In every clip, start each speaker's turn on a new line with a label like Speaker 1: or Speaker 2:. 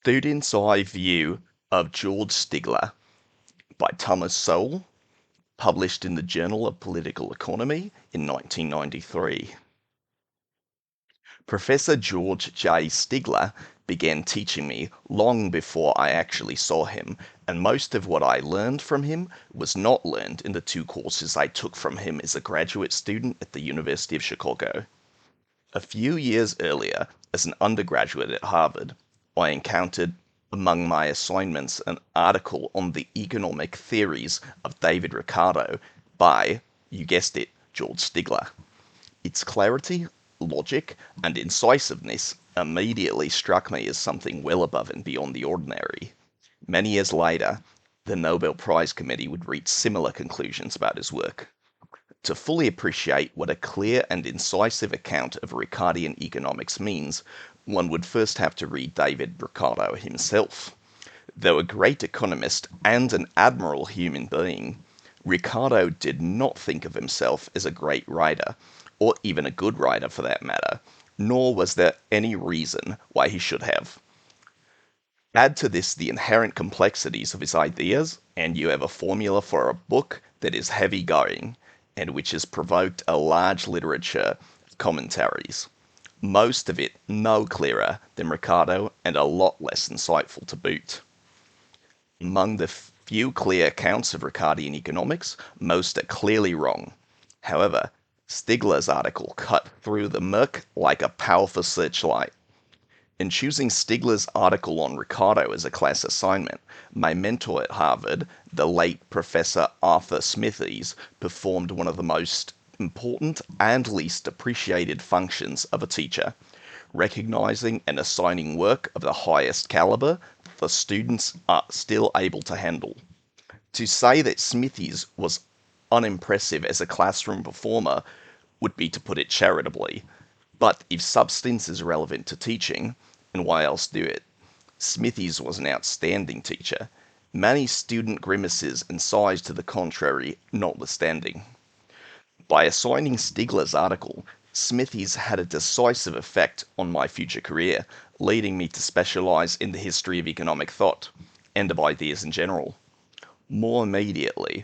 Speaker 1: Student's Eye View of George Stigler by Thomas Sowell, published in the Journal of Political Economy in 1993. Professor George J. Stigler began teaching me long before I actually saw him, and most of what I learned from him was not learned in the two courses I took from him as a graduate student at the University of Chicago. A few years earlier, as an undergraduate at Harvard, I encountered among my assignments an article on the economic theories of David Ricardo by, you guessed it, George Stigler. Its clarity, logic, and incisiveness immediately struck me as something well above and beyond the ordinary. Many years later, the Nobel Prize Committee would reach similar conclusions about his work. To fully appreciate what a clear and incisive account of Ricardian economics means, one would first have to read David Ricardo himself. Though a great economist and an admirable human being, Ricardo did not think of himself as a great writer, or even a good writer for that matter, nor was there any reason why he should have. Add to this the inherent complexities of his ideas, and you have a formula for a book that is heavy-going, and which has provoked a large literature of commentaries. Most of it no clearer than Ricardo and a lot less insightful to boot. Among the few clear accounts of Ricardian economics, most are clearly wrong. However, Stigler's article cut through the murk like a powerful searchlight. In choosing Stigler's article on Ricardo as a class assignment, my mentor at Harvard, the late Professor Arthur Smithies, performed one of the most important and least appreciated functions of a teacher, recognizing and assigning work of the highest caliber that the students are still able to handle. To say that Smithies was unimpressive as a classroom performer would be to put it charitably, but if substance is relevant to teaching, and why else do it? Smithies was an outstanding teacher, many student grimaces and sighs to the contrary notwithstanding. By assigning Stigler's article, Smithies had a decisive effect on my future career, leading me to specialize in the history of economic thought, and of ideas in general. More immediately,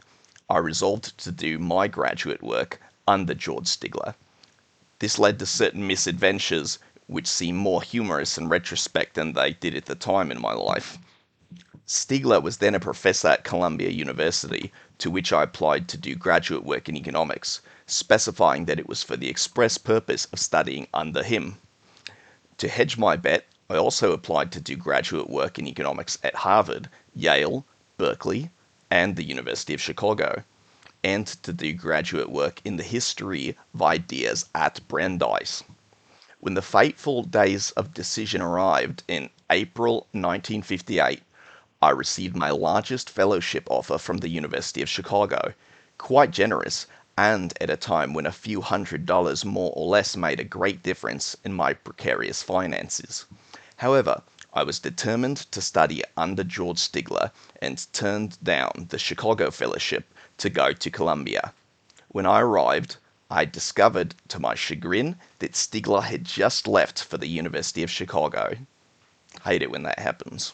Speaker 1: I resolved to do my graduate work under George Stigler. This led to certain misadventures which seem more humorous in retrospect than they did at the time in my life. Stigler was then a professor at Columbia University, to which I applied to do graduate work in economics, specifying that it was for the express purpose of studying under him. To hedge my bet, I also applied to do graduate work in economics at Harvard, Yale, Berkeley, and the University of Chicago, and to do graduate work in the history of ideas at Brandeis. When the fateful days of decision arrived in April 1958, I received my largest fellowship offer from the University of Chicago, quite generous, and at a time when a few $100s more or less made a great difference in my precarious finances. However, I was determined to study under George Stigler and turned down the Chicago fellowship to go to Columbia. When I arrived, I discovered to my chagrin that Stigler had just left for the University of Chicago. Hate it when that happens.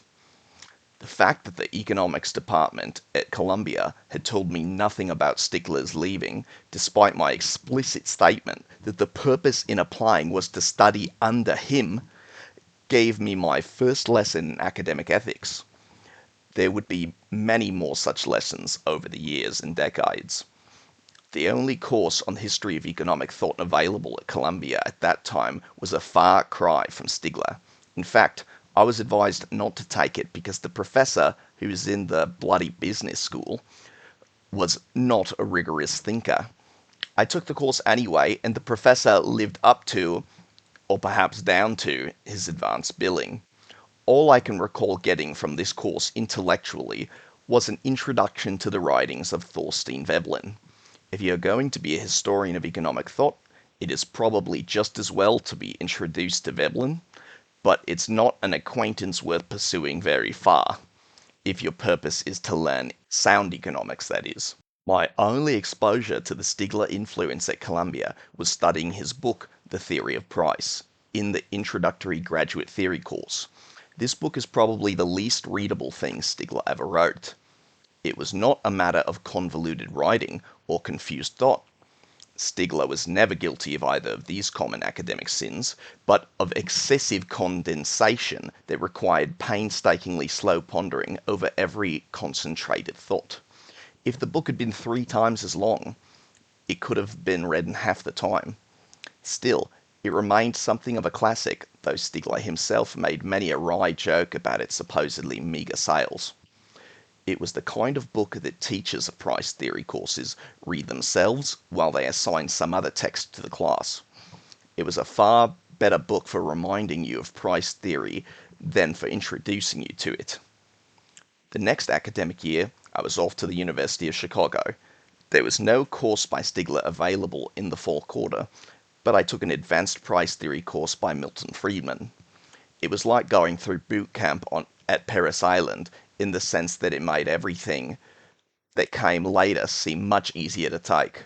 Speaker 1: The fact that the economics department at Columbia had told me nothing about Stigler's leaving, despite my explicit statement that the purpose in applying was to study under him, gave me my first lesson in academic ethics. There would be many more such lessons over the years and decades. The only course on the history of economic thought available at Columbia at that time was a far cry from Stigler. In fact, I was advised not to take it because the professor, who was in the bloody business school, was not a rigorous thinker. I took the course anyway, and the professor lived up to, or perhaps down to, his advanced billing. All I can recall getting from this course intellectually was an introduction to the writings of Thorstein Veblen. If you're going to be a historian of economic thought, it is probably just as well to be introduced to Veblen, but it's not an acquaintance worth pursuing very far, if your purpose is to learn sound economics, that is. My only exposure to the Stigler influence at Columbia was studying his book, The Theory of Price, in the introductory graduate theory course. This book is probably the least readable thing Stigler ever wrote. It was not a matter of convoluted writing or confused thought. Stigler was never guilty of either of these common academic sins, but of excessive condensation that required painstakingly slow pondering over every concentrated thought. If the book had been 3 times as long, it could have been read in half the time. Still, it remained something of a classic, though Stigler himself made many a wry joke about its supposedly meagre sales. It was the kind of book that teachers of price theory courses read themselves while they assign some other text to the class. It was a far better book for reminding you of price theory than for introducing you to it. The next academic year, I was off to the University of Chicago. There was no course by Stigler available in the fall quarter, but I took an advanced price theory course by Milton Friedman. It was like going through boot camp at Parris Island in the sense that it made everything that came later seem much easier to take.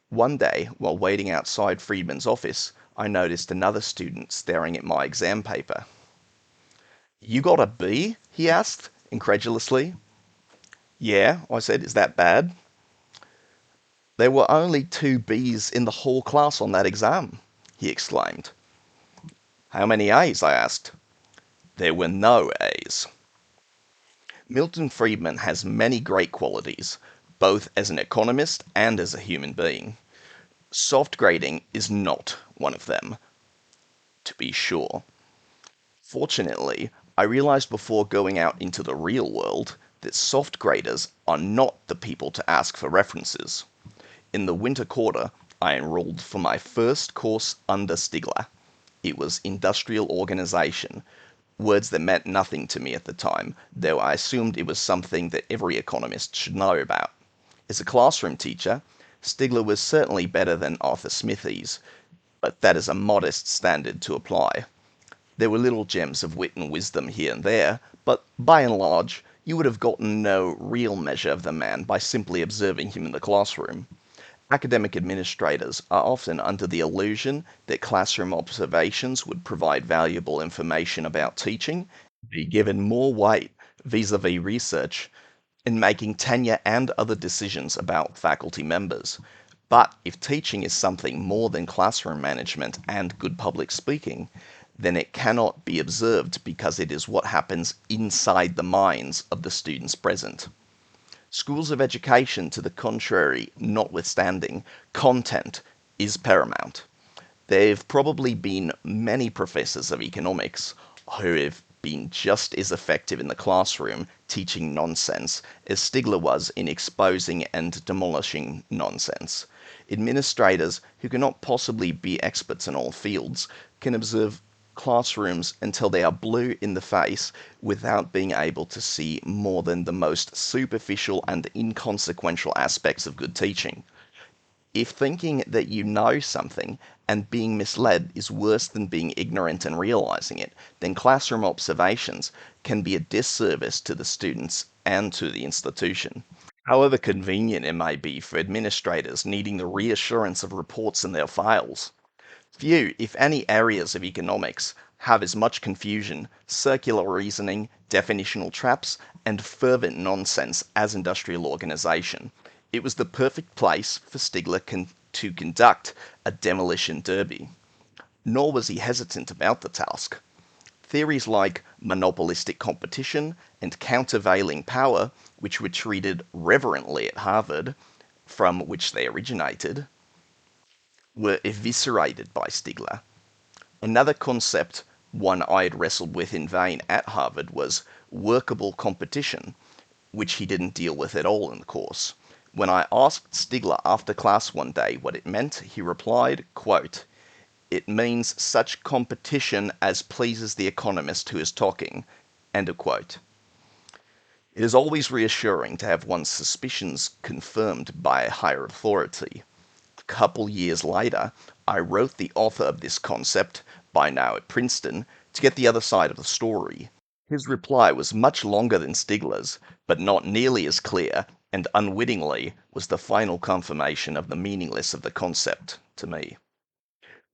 Speaker 1: One day, while waiting outside Friedman's office, I noticed another student staring at my exam paper. "You got a B?" he asked, incredulously. "Yeah," I said. "Is that bad?" "There were only 2 B's in the whole class on that exam," he exclaimed. "How many A's?" I asked. "There were no A's." Milton Friedman has many great qualities, both as an economist and as a human being. Soft grading is not one of them, to be sure. Fortunately, I realized before going out into the real world that soft graders are not the people to ask for references. In the winter quarter, I enrolled for my first course under Stigler. It was industrial organization, words that meant nothing to me at the time, though I assumed it was something that every economist should know about. As a classroom teacher, Stigler was certainly better than Arthur Smithies, but that is a modest standard to apply. There were little gems of wit and wisdom here and there, but by and large, you would have gotten no real measure of the man by simply observing him in the classroom. Academic administrators are often under the illusion that classroom observations would provide valuable information about teaching, be given more weight vis-a-vis research in making tenure and other decisions about faculty members. But if teaching is something more than classroom management and good public speaking, then it cannot be observed because it is what happens inside the minds of the students present. Schools of education, to the contrary notwithstanding, content is paramount. There have probably been many professors of economics who have been just as effective in the classroom teaching nonsense as Stigler was in exposing and demolishing nonsense. Administrators who cannot possibly be experts in all fields can observe classrooms until they are blue in the face without being able to see more than the most superficial and inconsequential aspects of good teaching. If thinking that you know something and being misled is worse than being ignorant and realizing it, then classroom observations can be a disservice to the students and to the institution. However convenient it may be for administrators needing the reassurance of reports in their files, few, if any, areas of economics have as much confusion, circular reasoning, definitional traps, and fervent nonsense as industrial organization. It was the perfect place for Stigler to conduct a demolition derby. Nor was he hesitant about the task. Theories like monopolistic competition and countervailing power, which were treated reverently at Harvard, from which they originated, were eviscerated by Stigler. Another concept, one I had wrestled with in vain at Harvard, was workable competition, which he didn't deal with at all in the course. When I asked Stigler after class one day what it meant, he replied, quote, "It means such competition as pleases the economist who is talking." End of quote. It is always reassuring to have one's suspicions confirmed by a higher authority. A couple years later, I wrote the author of this concept, by now at Princeton, to get the other side of the story. His reply was much longer than Stigler's, but not nearly as clear, and unwittingly was the final confirmation of the meaninglessness of the concept to me.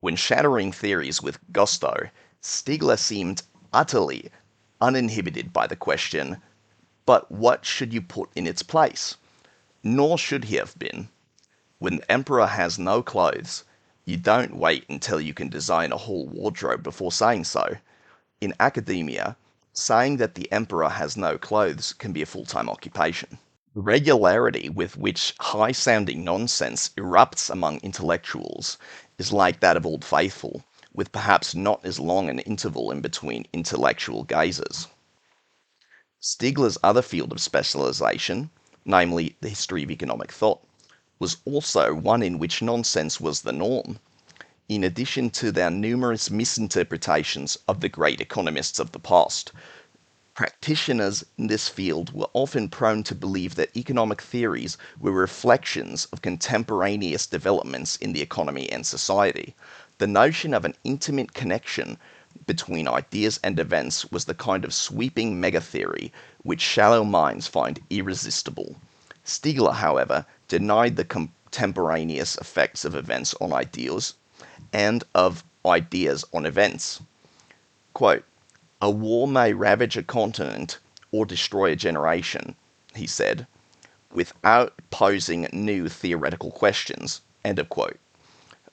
Speaker 1: When shattering theories with gusto, Stigler seemed utterly uninhibited by the question, but what should you put in its place? Nor should he have been. When the emperor has no clothes, you don't wait until you can design a whole wardrobe before saying so. In academia, saying that the emperor has no clothes can be a full-time occupation. The regularity with which high-sounding nonsense erupts among intellectuals is like that of Old Faithful, with perhaps not as long an interval in between intellectual gazes. Stigler's other field of specialization, namely the history of economic thought, was also one in which nonsense was the norm. In addition to their numerous misinterpretations of the great economists of the past, practitioners in this field were often prone to believe that economic theories were reflections of contemporaneous developments in the economy and society. The notion of an intimate connection between ideas and events was the kind of sweeping mega-theory which shallow minds find irresistible. Stigler, however, denied the contemporaneous effects of events on ideas and of ideas on events. Quote, "A war may ravage a continent or destroy a generation," he said, "without posing new theoretical questions." End of quote.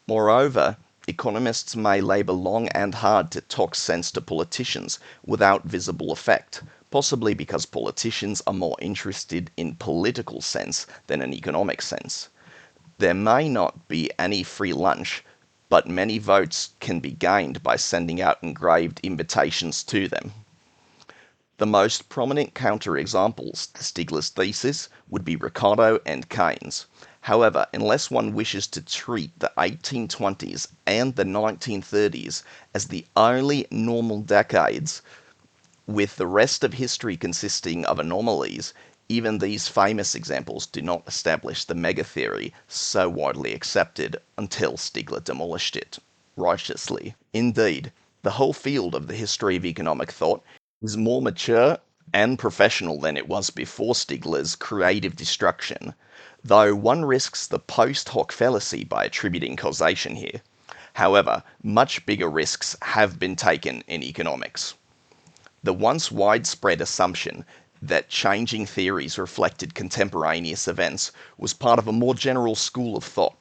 Speaker 1: Moreover, economists may labour long and hard to talk sense to politicians without visible effect, possibly because politicians are more interested in political sense than in economic sense. There may not be any free lunch, but many votes can be gained by sending out engraved invitations to them. The most prominent counterexamples to Stigler's thesis would be Ricardo and Keynes. However, unless one wishes to treat the 1820s and the 1930s as the only normal decades, with the rest of history consisting of anomalies, even these famous examples do not establish the mega-theory so widely accepted until Stigler demolished it righteously. Indeed, the whole field of the history of economic thought is more mature and professional than it was before Stigler's creative destruction, though one risks the post hoc fallacy by attributing causation here. However, much bigger risks have been taken in economics. The once widespread assumption that changing theories reflected contemporaneous events was part of a more general school of thought,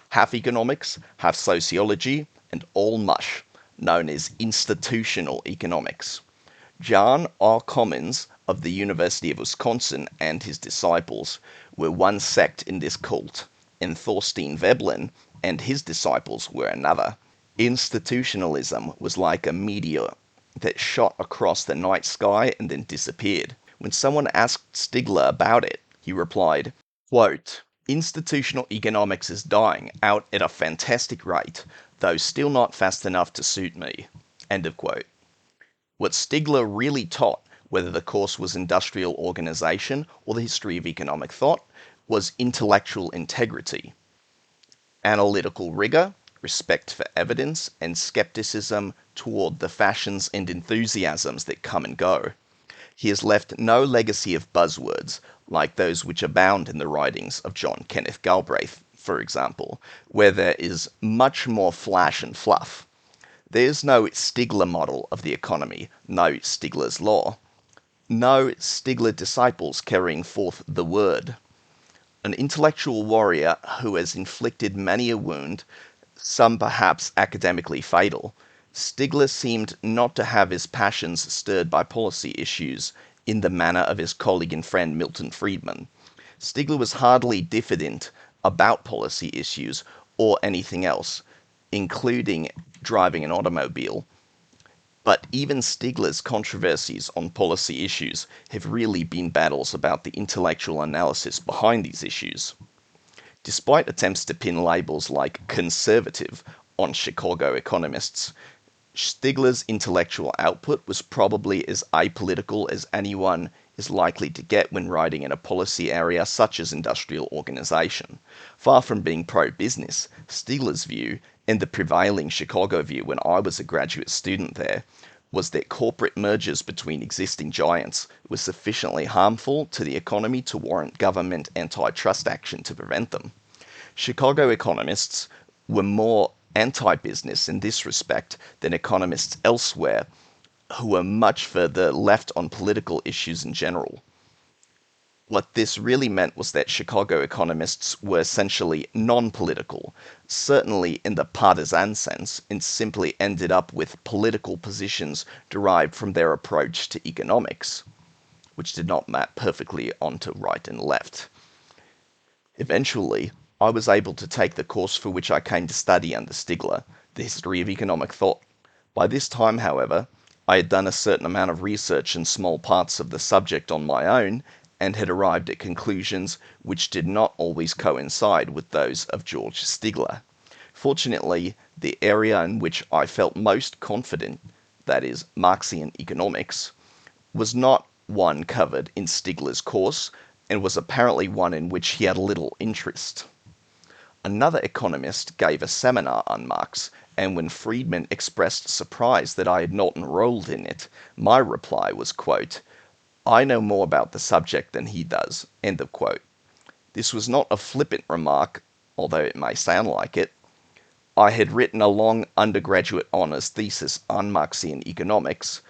Speaker 1: half economics, half sociology, and all mush, known as institutional economics. John R. Commons of the University of Wisconsin and his disciples were one sect in this cult, and Thorstein Veblen and his disciples were another. Institutionalism was like a meteor that shot across the night sky and then disappeared. When someone asked Stigler about it, he replied, quote, "Institutional economics is dying out at a fantastic rate, though still not fast enough to suit me." End of quote. What Stigler really taught, whether the course was industrial organization or the history of economic thought, was intellectual integrity, analytical rigor, respect for evidence, and skepticism toward the fashions and enthusiasms that come and go. He has left no legacy of buzzwords, like those which abound in the writings of John Kenneth Galbraith, for example, where there is much more flash and fluff. There is no Stigler model of the economy, no Stigler's law, no Stigler disciples carrying forth the word. An intellectual warrior who has inflicted many a wound, some perhaps academically fatal, Stigler seemed not to have his passions stirred by policy issues in the manner of his colleague and friend Milton Friedman. Stigler was hardly diffident about policy issues or anything else, including driving an automobile. But even Stigler's controversies on policy issues have really been battles about the intellectual analysis behind these issues. Despite attempts to pin labels like conservative on Chicago economists, Stigler's intellectual output was probably as apolitical as anyone is likely to get when writing in a policy area such as industrial organization. Far from being pro-business, Stigler's view, and the prevailing Chicago view when I was a graduate student there, was that corporate mergers between existing giants were sufficiently harmful to the economy to warrant government antitrust action to prevent them. Chicago economists were more anti-business in this respect than economists elsewhere who were much further left on political issues in general. What this really meant was that Chicago economists were essentially non-political, certainly in the partisan sense, and simply ended up with political positions derived from their approach to economics, which did not map perfectly onto right and left. Eventually, I was able to take the course for which I came to study under Stigler, the history of economic thought. By this time, however, I had done a certain amount of research in small parts of the subject on my own, and had arrived at conclusions which did not always coincide with those of George Stigler. Fortunately, the area in which I felt most confident, that is, Marxian economics, was not one covered in Stigler's course, and was apparently one in which he had little interest. Another economist gave a seminar on Marx, and when Friedman expressed surprise that I had not enrolled in it, my reply was, quote, "I know more about the subject than he does." End of quote. This was not a flippant remark, although it may sound like it. I had written a long undergraduate honours thesis on Marxian economics,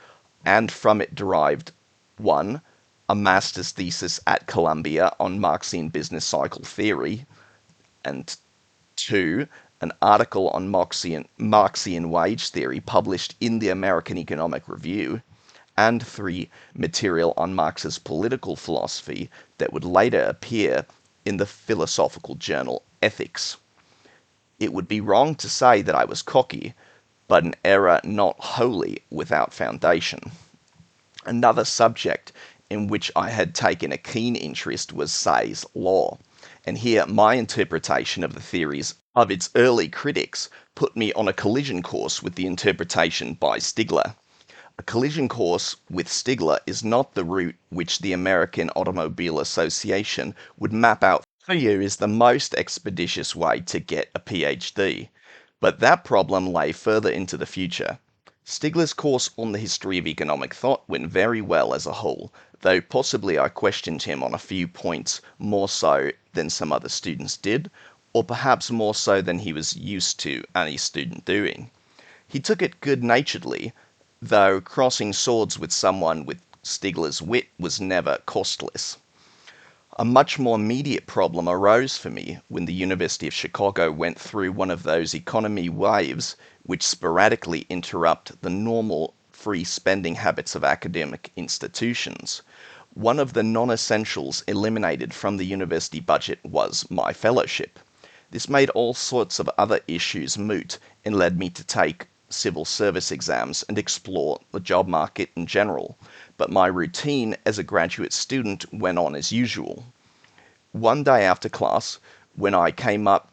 Speaker 1: and from it derived 1. A master's thesis at Columbia on Marxian business cycle theory, and 2. An article on Marxian wage theory published in the American Economic Review, and 3. Material on Marx's political philosophy that would later appear in the philosophical journal Ethics. It would be wrong to say that I was cocky, but an error not wholly without foundation. Another subject in which I had taken a keen interest was Say's law, and here my interpretation of the theories of its early critics put me on a collision course with the interpretation by Stigler. A collision course with Stigler is not the route which the American Automobile Association would map out for you as the most expeditious way to get a PhD, but that problem lay further into the future. Stigler's course on the history of economic thought went very well as a whole, though possibly I questioned him on a few points more so than some other students did, or perhaps more so than he was used to any student doing. He took it good-naturedly, though crossing swords with someone with Stigler's wit was never costless. A much more immediate problem arose for me when the University of Chicago went through one of those economy waves which sporadically interrupt the normal free spending habits of academic institutions. One of the non-essentials eliminated from the university budget was my fellowship. This made all sorts of other issues moot and led me to take civil service exams and explore the job market in general, but my routine as a graduate student went on as usual. One day after class, when I came up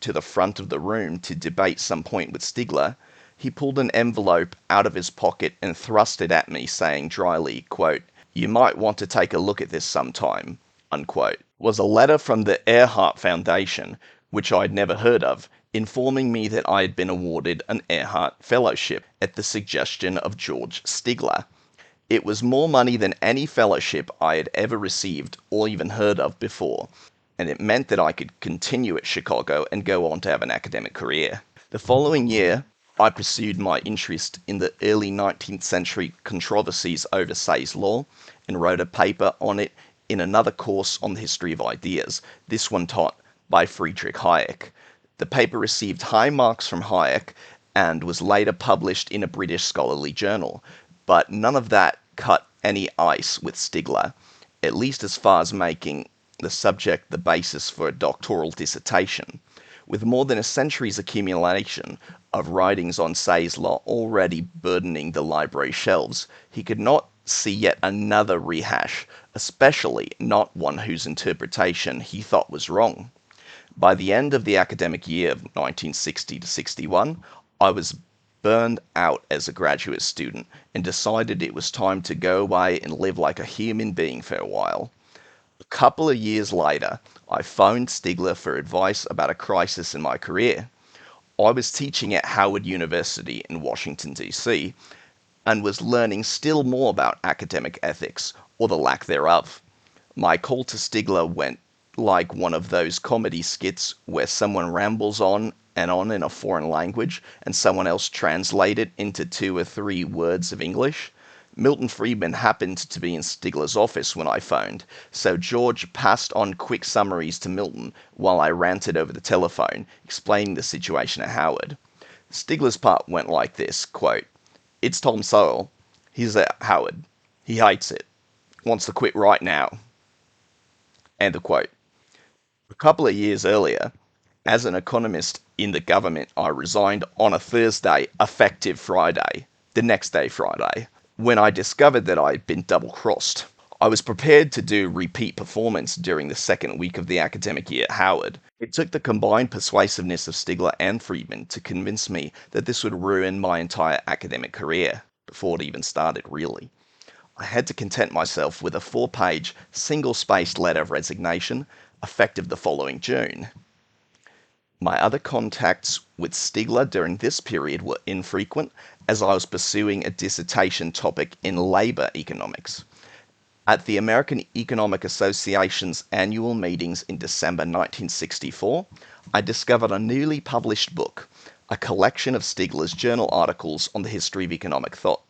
Speaker 1: to the front of the room to debate some point with Stigler, he pulled an envelope out of his pocket and thrust it at me, saying dryly, quote, "You might want to take a look at this sometime," unquote. Was a letter from the Earhart Foundation, which I'd never heard of, informing me that I had been awarded an Earhart Fellowship at the suggestion of George Stigler. It was more money than any fellowship I had ever received or even heard of before, and it meant that I could continue at Chicago and go on to have an academic career. The following year, I pursued my interest in the early 19th century controversies over Say's law and wrote a paper on it in another course on the history of ideas, this one taught by Friedrich Hayek. The paper received high marks from Hayek and was later published in a British scholarly journal, but none of that cut any ice with Stigler, at least as far as making the subject the basis for a doctoral dissertation. With more than a century's accumulation of writings on Say's law already burdening the library shelves, he could not see yet another rehash, especially not one whose interpretation he thought was wrong. By the end of the academic year of 1960 to 61, I was burned out as a graduate student and decided it was time to go away and live like a human being for a while. A couple of years later, I phoned Stigler for advice about a crisis in my career. I was teaching at Howard University in Washington, D.C., and was learning still more about academic ethics, or the lack thereof. My call to Stigler went like one of those comedy skits where someone rambles on and on in a foreign language and someone else translate it into 2 or 3 words of English. Milton Friedman happened to be in Stigler's office when I phoned, so George passed on quick summaries to Milton while I ranted over the telephone, explaining the situation at Howard. Stigler's part went like this, quote, "It's Tom Sowell. He's at Howard. He hates it. Wants to quit right now." End of quote. A couple of years earlier, as an economist in the government, I resigned on a Thursday, effective Friday, the next day Friday, when I discovered that I'd been double-crossed. I was prepared to do repeat performance during the second week of the academic year at Howard. It took the combined persuasiveness of Stigler and Friedman to convince me that this would ruin my entire academic career, before it even started, really. I had to content myself with a 4-page, single-spaced letter of resignation, effective the following June. My other contacts with Stigler during this period were infrequent, as I was pursuing a dissertation topic in labor economics. At the American Economic Association's annual meetings in December 1964, I discovered a newly published book, a collection of Stigler's journal articles on the history of economic thought.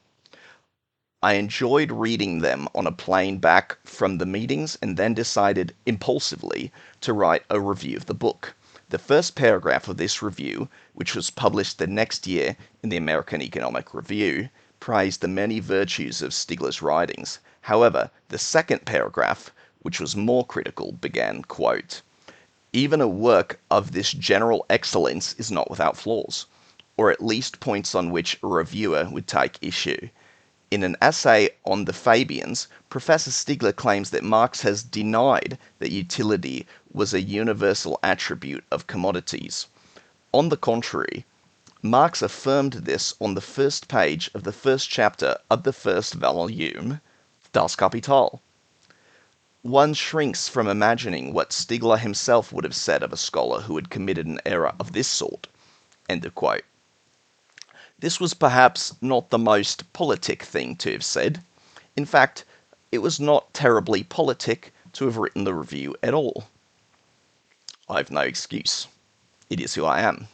Speaker 1: I enjoyed reading them on a plane back from the meetings and then decided impulsively to write a review of the book. The first paragraph of this review, which was published the next year in the American Economic Review, praised the many virtues of Stigler's writings. However, the second paragraph, which was more critical, began, quote, "Even a work of this general excellence is not without flaws, or at least points on which a reviewer would take issue. In an essay on the Fabians, Professor Stigler claims that Marx has denied that utility was a universal attribute of commodities. On the contrary, Marx affirmed this on the first page of the first chapter of the first volume, Das Kapital. One shrinks from imagining what Stigler himself would have said of a scholar who had committed an error of this sort." End of quote. This was perhaps not the most politic thing to have said. In fact, it was not terribly politic to have written the review at all. I've no excuse. It is who I am.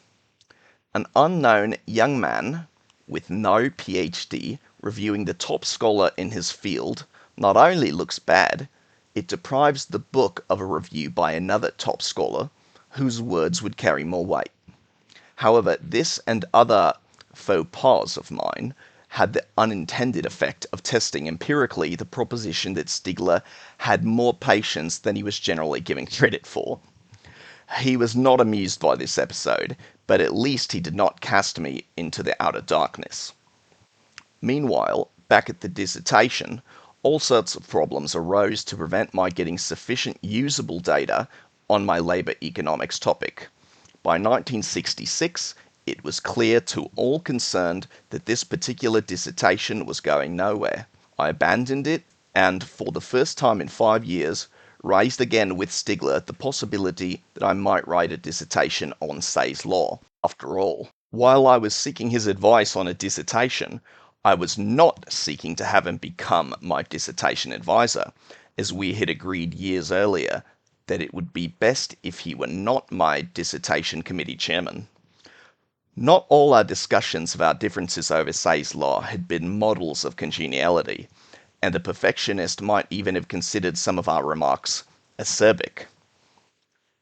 Speaker 1: An unknown young man with no PhD reviewing the top scholar in his field not only looks bad, it deprives the book of a review by another top scholar whose words would carry more weight. However, this and other faux pas of mine had the unintended effect of testing empirically the proposition that Stigler had more patience than he was generally given credit for. He was not amused by this episode, but at least he did not cast me into the outer darkness. Meanwhile, back at the dissertation, all sorts of problems arose to prevent my getting sufficient usable data on my labor economics topic. By 1966, it was clear to all concerned that this particular dissertation was going nowhere. I abandoned it and, for the first time in 5 years, raised again with Stigler the possibility that I might write a dissertation on Say's law. After all, while I was seeking his advice on a dissertation, I was not seeking to have him become my dissertation advisor, as we had agreed years earlier that it would be best if he were not my dissertation committee chairman. Not all our discussions of our differences over Say's law had been models of congeniality, and the perfectionist might even have considered some of our remarks acerbic.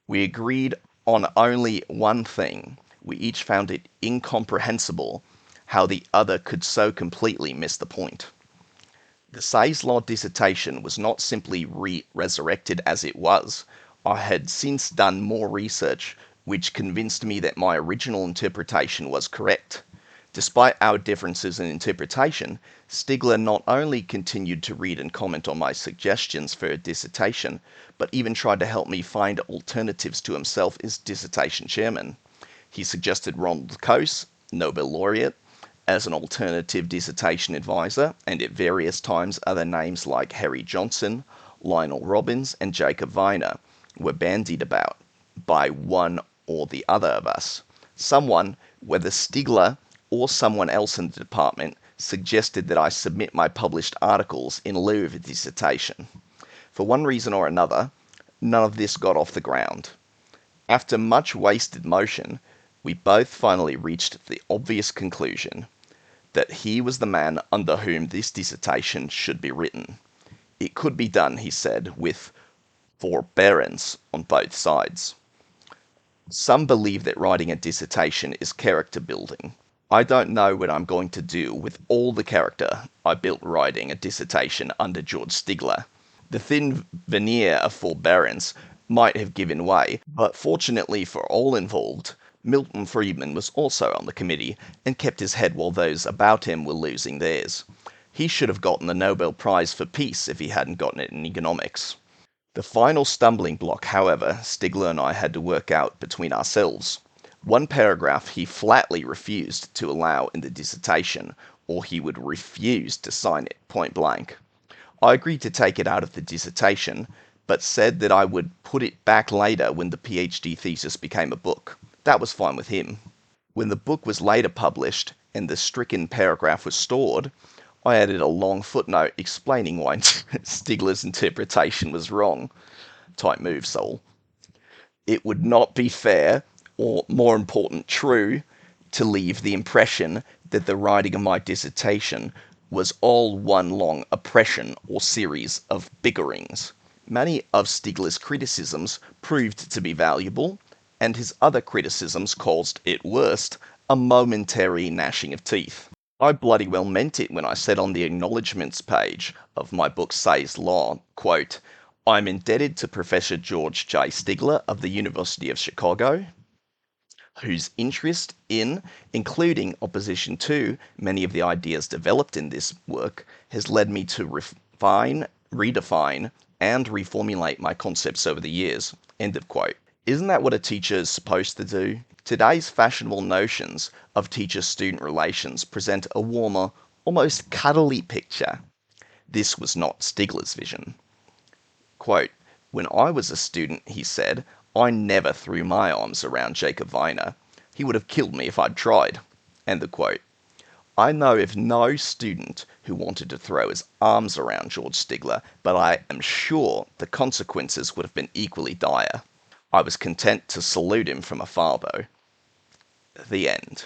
Speaker 1: We agreed on only one thing. We each found it incomprehensible how the other could so completely miss the point. The Say's law dissertation was not simply resurrected as it was. I had since done more research which convinced me that my original interpretation was correct. Despite our differences in interpretation, Stigler not only continued to read and comment on my suggestions for a dissertation, but even tried to help me find alternatives to himself as dissertation chairman. He suggested Ronald Coase, Nobel laureate, as an alternative dissertation advisor, and at various times other names like Harry Johnson, Lionel Robbins, and Jacob Viner were bandied about by one or the other of us. Someone, whether Stigler or someone else in the department, suggested that I submit my published articles in lieu of a dissertation. For one reason or another, none of this got off the ground. After much wasted motion, We both finally reached the obvious conclusion that he was the man under whom this dissertation should be written. It could be done, he said, with forbearance on both sides. Some believe that writing a dissertation is character building. I don't know what I'm going to do with all the character I built writing a dissertation under George Stigler. The thin veneer of forbearance might have given way, but fortunately for all involved, Milton Friedman was also on the committee and kept his head while those about him were losing theirs. He should have gotten the Nobel Prize for Peace if he hadn't gotten it in economics. The final stumbling block, however, Stigler and I had to work out between ourselves. One paragraph he flatly refused to allow in the dissertation, or he would refuse to sign it point blank. I agreed to take it out of the dissertation, but said that I would put it back later when the PhD thesis became a book. That was fine with him. When the book was later published and the stricken paragraph was stored, I added a long footnote explaining why Stigler's interpretation was wrong. Tight move, Sowell. It would not be fair, or more important, true, to leave the impression that the writing of my dissertation was all one long oppression or series of bickerings. Many of Stigler's criticisms proved to be valuable, and his other criticisms caused, at worst, a momentary gnashing of teeth. I bloody well meant it when I said on the acknowledgements page of my book Say's Law, quote, "I'm indebted to Professor George J. Stigler of the University of Chicago, whose interest in, including opposition to, many of the ideas developed in this work has led me to refine, redefine, and reformulate my concepts over the years." End of quote. Isn't that what a teacher is supposed to do? Today's fashionable notions of teacher-student relations present a warmer, almost cuddly picture. This was not Stigler's vision. Quote, "When I was a student," he said, "I never threw my arms around Jacob Weiner. He would have killed me if I'd tried." End of quote. I know of no student who wanted to throw his arms around George Stigler, but I am sure the consequences would have been equally dire. I was content to salute him from afar, though. The end.